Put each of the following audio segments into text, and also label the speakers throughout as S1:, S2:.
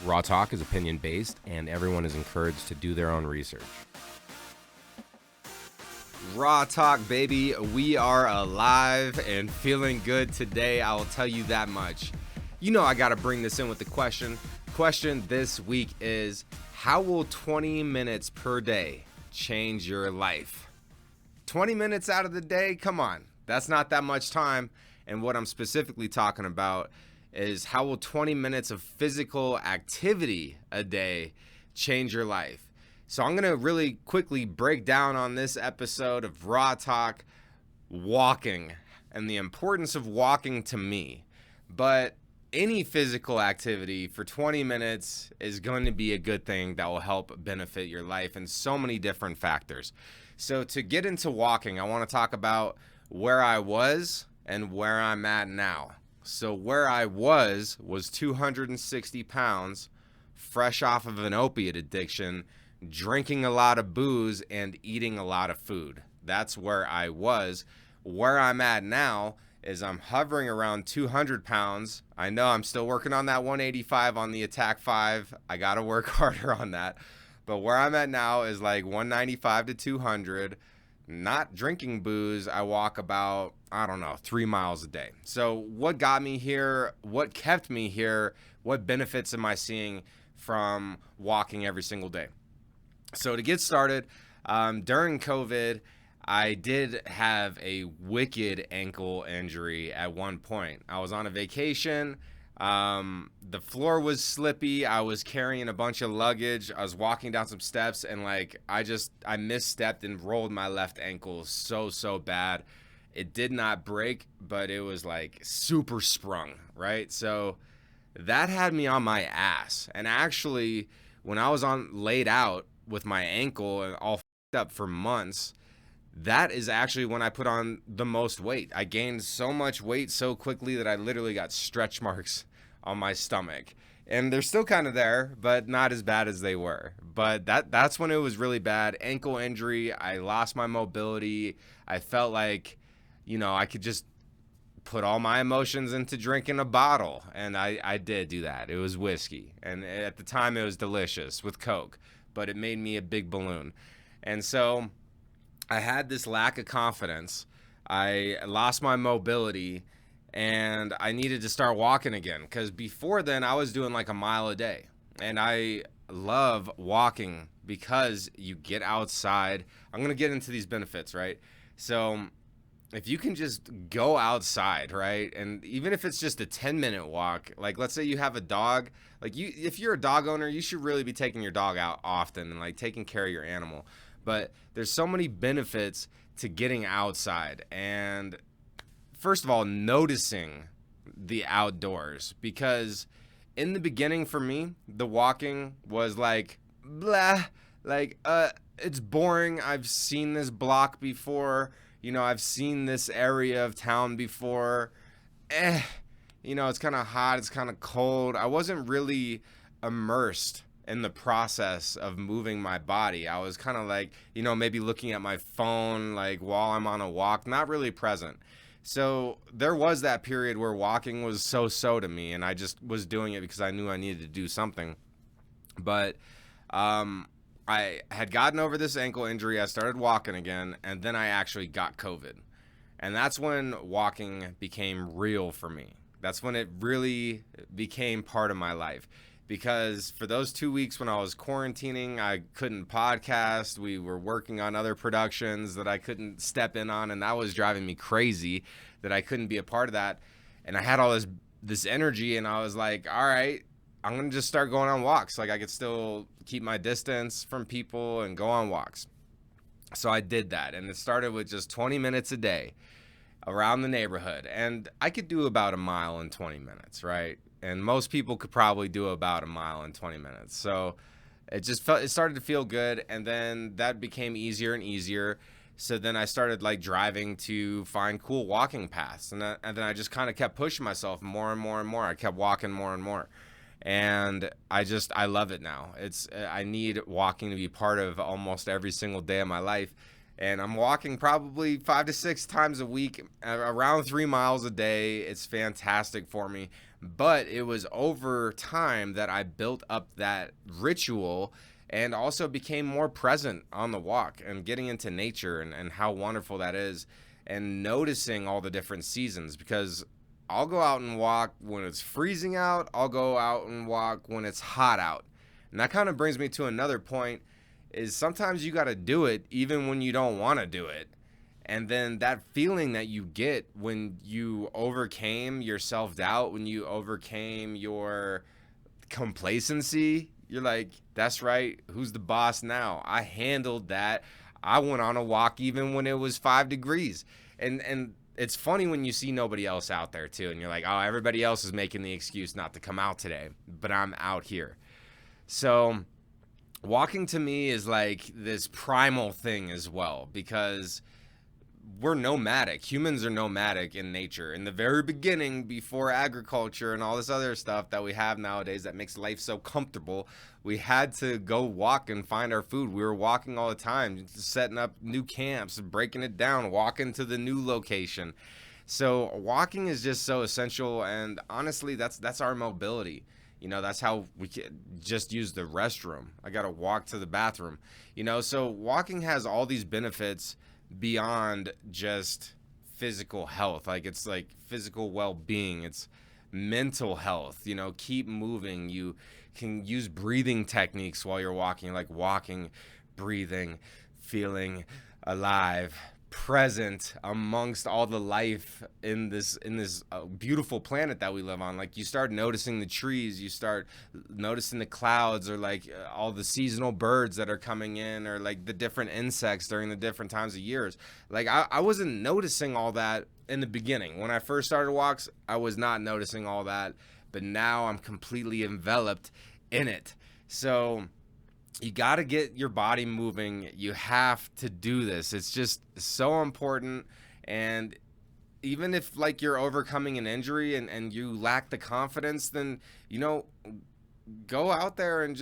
S1: Raw Talk is opinion-based, and everyone is encouraged to do their own research. Raw Talk, baby. We are alive and feeling good today. I will tell you that much. You know I got to bring this in with the question. Question this week is, how will 20 minutes per day change your life? 20 minutes out of the day? Come on. That's not that much time. And what I'm specifically talking about is how will 20 minutes of physical activity a day change your life? So I'm going to really quickly break down on this episode of Raw Talk, walking and the importance of walking to me. But any physical activity for 20 minutes is going to be a good thing that will help benefit your life in so many different factors. So to get into walking, I want to talk about where I was and where I'm at now. So where I was 260 pounds, fresh off of an opiate addiction, drinking a lot of booze and eating a lot of food. That's where I was. Where I'm at now is I'm hovering around 200 pounds. I know I'm still working on that 185 on the Attack 5. I got to work harder on that. But where I'm at now is like 195 to 200. Not drinking booze, I walk about, 3 miles a day. So what got me here? What kept me here? What benefits am I seeing from walking every single day? So to get started, during COVID, I did have a wicked ankle injury at one point. I was on a vacation. The floor was slippy. I was carrying a bunch of luggage. I was walking down some steps and I misstepped and rolled my left ankle so bad. It did not break, but it was like super sprung, right? So that had me on my ass. And actually, when I was laid out with my ankle and all f***ed up for months, that is actually when I put on the most weight. I gained so much weight so quickly that I literally got stretch marks on my stomach. And they're still kind of there, but not as bad as they were. But that's when it was really bad. Ankle injury, I lost my mobility. I felt like, I could just put all my emotions into drinking a bottle. And I did do that. It was whiskey. And at the time it was delicious with Coke, but it made me a big balloon. And so I had this lack of confidence. I lost my mobility and I needed to start walking again, because before then I was doing like a mile a day. And I love walking because you get outside. I'm going to get into these benefits, right? So if you can just go outside, right? And even if it's just a 10-minute walk, like let's say you have a dog, if you're a dog owner, you should really be taking your dog out often and taking care of your animal. But there's so many benefits to getting outside. And first of all, noticing the outdoors, because in the beginning for me, the walking was blah, it's boring. I've seen this block before. I've seen this area of town before. It's kind of hot. It's kind of cold. I wasn't really immersed in the process of moving my body. I was kind of maybe looking at my phone while I'm on a walk, not really present. So there was that period where walking was so to me, and I just was doing it because I knew I needed to do something. But I had gotten over this ankle injury. I started walking again, and then I actually got COVID. And that's when walking became real for me. That's when it really became part of my life. Because for those 2 weeks when I was quarantining, I couldn't podcast. We were working on other productions that I couldn't step in on, and that was driving me crazy that I couldn't be a part of that. And I had all this energy, and I was like, all right, I'm going to just start going on walks. I could still keep my distance from people and go on walks. So I did that, and it started with just 20 minutes a day around the neighborhood. And I could do about a mile in 20 minutes, right? And most people could probably do about a mile in 20 minutes. So it started to feel good. And then that became easier and easier. So then I started driving to find cool walking paths. And then I just kind of kept pushing myself more and more and more. I kept walking more and more. And I love it now. I need walking to be part of almost every single day of my life. And I'm walking probably 5 to 6 times a week, around 3 miles a day. It's fantastic for me. But it was over time that I built up that ritual and also became more present on the walk and getting into nature and how wonderful that is, and noticing all the different seasons, because I'll go out and walk when it's freezing out. I'll go out and walk when it's hot out. And that kind of brings me to another point, is sometimes you got to do it even when you don't want to do it. And then that feeling that you get when you overcame your self-doubt, when you overcame your complacency, you're like, that's right, who's the boss now? I handled that. I went on a walk even when it was 5 degrees. And it's funny when you see nobody else out there too, and you're like, oh, everybody else is making the excuse not to come out today, but I'm out here. So walking to me is like this primal thing as well, because we're nomadic. Humans are nomadic in nature. In the very beginning, before agriculture and all this other stuff that we have nowadays that makes life so comfortable, we had to go walk and find our food. We were walking all the time, setting up new camps, breaking it down, walking to the new location. So walking is just so essential, and honestly, that's our mobility. You know, that's how we can just use the restroom. I got to walk to the bathroom. You know, so walking has all these benefits beyond just physical health. Like, it's like physical well-being, it's mental health. You know, keep moving. You can use breathing techniques while you're walking, like walking, breathing, feeling alive, present amongst all the life in this beautiful planet that we live on. Like, you start noticing the trees, you start noticing the clouds, or like all the seasonal birds that are coming in, or like the different insects during the different times of years. Like, I wasn't noticing all that in the beginning. When I first started walks, I was not noticing all that, but now I'm completely enveloped in it. So you got to get your body moving. You have to do this. It's just so important. And even if like you're overcoming an injury and you lack the confidence, then, you know, go out there and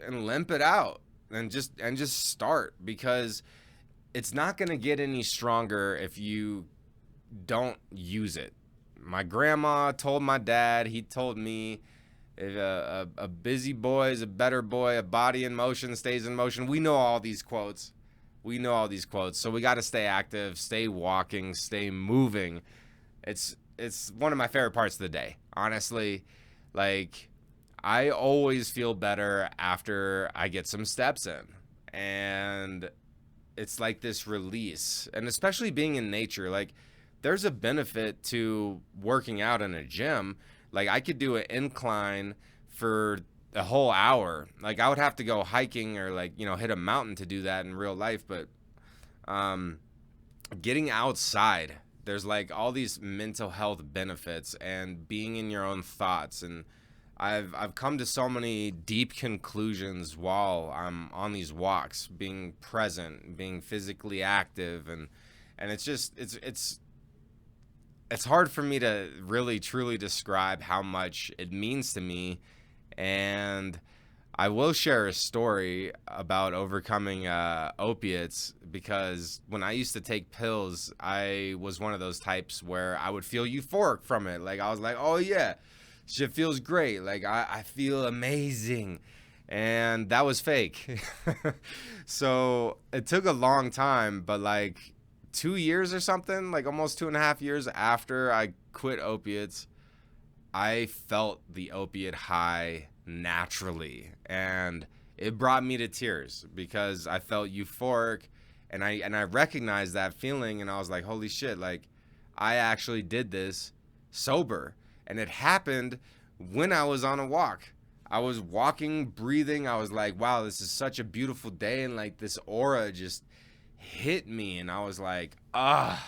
S1: limp it out and just start, because it's not going to get any stronger if you don't use it. My grandma told my dad, he told me, if a busy boy is a better boy, a body in motion stays in motion. We know all these quotes. So we got to stay active, stay walking, stay moving. It's one of my favorite parts of the day, honestly. Like, I always feel better after I get some steps in, and it's like this release. And especially being in nature, like, there's a benefit to working out in a gym. Like, I could do an incline for a whole hour. Like, I would have to go hiking or, like, you know, hit a mountain to do that in real life. But getting outside, there's like all these mental health benefits, and being in your own thoughts. And I've come to so many deep conclusions while I'm on these walks, being present, being physically active, and it's hard for me to really truly describe how much it means to me. And I will share a story about overcoming opiates, because when I used to take pills, I was one of those types where I would feel euphoric from it. Like, I was like, oh yeah, shit feels great. Like, I feel amazing. And that was fake. So it took a long time, but like 2 years or something, like almost 2.5 years after I quit opiates, I felt the opiate high naturally, and it brought me to tears, because I felt euphoric, and I recognized that feeling, and I was like, holy shit, like, I actually did this sober. And it happened when I was on a walk. I was walking, breathing. I was like, wow, this is such a beautiful day, and like this aura just hit me, and I was like, wow,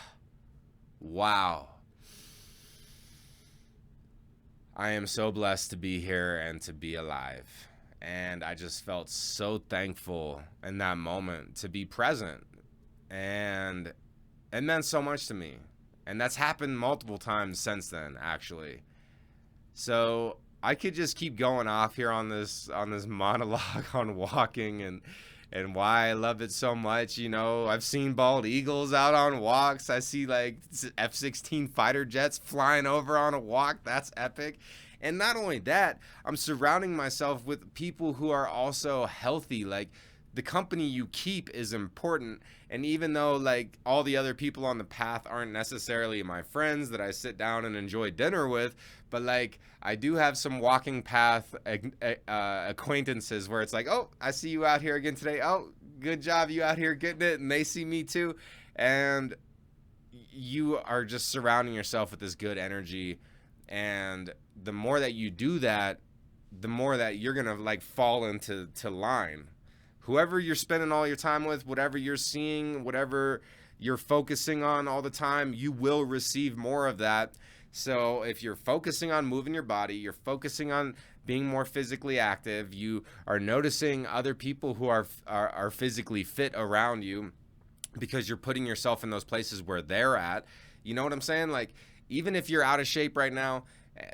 S1: I am so blessed to be here and to be alive. And I just felt so thankful in that moment to be present, and it meant so much to me. And that's happened multiple times since then, actually. So I could just keep going off here on this monologue on walking and why I love it so much. You know, I've seen bald eagles out on walks. I see like F-16 fighter jets flying over on a walk. That's epic. And not only that, I'm surrounding myself with people who are also healthy. Like, the company you keep is important. And even though like all the other people on the path aren't necessarily my friends that I sit down and enjoy dinner with, but like I do have some walking path acquaintances where it's like, oh, I see you out here again today. Oh, good job, you out here getting it. And they see me too. And you are just surrounding yourself with this good energy. And the more that you do that, the more that you're going to like fall into line. Whoever you're spending all your time with, whatever you're seeing, whatever you're focusing on all the time, you will receive more of that. So if you're focusing on moving your body, you're focusing on being more physically active, you are noticing other people who are physically fit around you because you're putting yourself in those places where they're at. You know what I'm saying? Like, even if you're out of shape right now,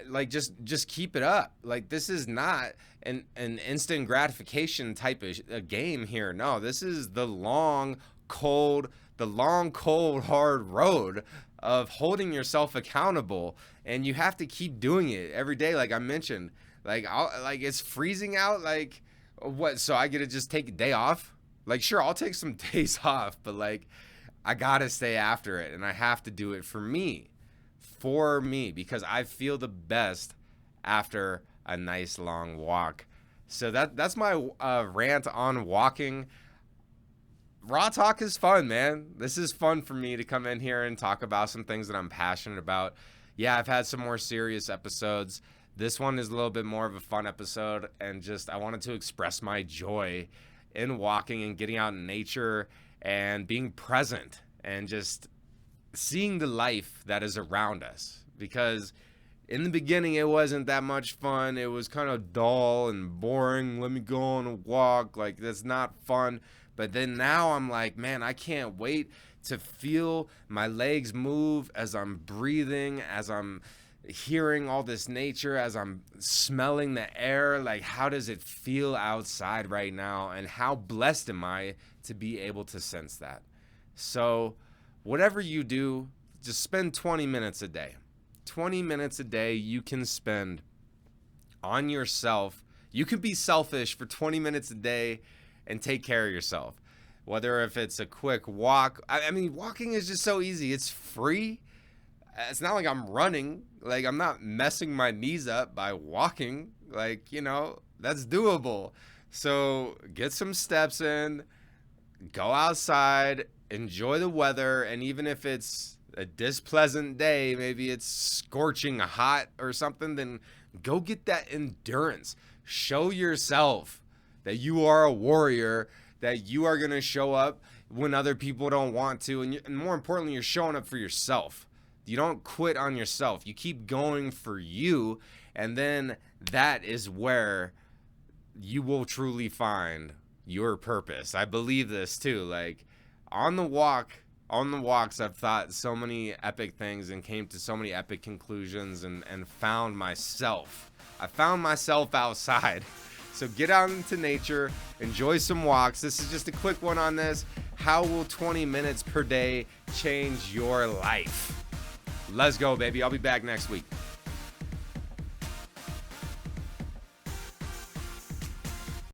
S1: like just keep it up. Like, this is not an instant gratification type of a game here. No, this is the long, cold, hard road of holding yourself accountable, and you have to keep doing it every day. Like I mentioned, like it's freezing out. Like, what? So I get to just take a day off? Like, sure, I'll take some days off, but like I gotta stay after it, and I have to do it for me, because I feel the best after a nice long walk. So that's my rant on walking. Raw talk is fun, man. This is fun for me to come in here and talk about some things that I'm passionate about. Yeah, I've had some more serious episodes. This one is a little bit more of a fun episode, and just I wanted to express my joy in walking and getting out in nature and being present and just seeing the life that is around us. Because in the beginning, it wasn't that much fun. It was kind of dull and boring. Let me go on a walk. Like, that's not fun. But then now I'm like, man, I can't wait to feel my legs move as I'm breathing, as I'm hearing all this nature, as I'm smelling the air. Like, how does it feel outside right now? And how blessed am I to be able to sense that? So whatever you do, just spend 20 minutes a day. 20 minutes a day you can spend on yourself. You can be selfish for 20 minutes a day and take care of yourself. Whether if it's a quick walk. I mean, walking is just so easy. It's free. It's not like I'm running. Like, I'm not messing my knees up by walking. Like, you know, that's doable. So get some steps in. Go outside. Enjoy the weather. And even if it's a displeasant day, maybe it's scorching hot or something, then go get that endurance. Show yourself that you are a warrior, that you are going to show up when other people don't want to. And more importantly, you're showing up for yourself. You don't quit on yourself. You keep going for you. And then that is where you will truly find your purpose. I believe this too. Like, on the walks, I've thought so many epic things and came to so many epic conclusions and found myself. I found myself outside. So get out into nature, enjoy some walks. This is just a quick one on this. How will 20 minutes per day change your life? Let's go, baby. I'll be back next week.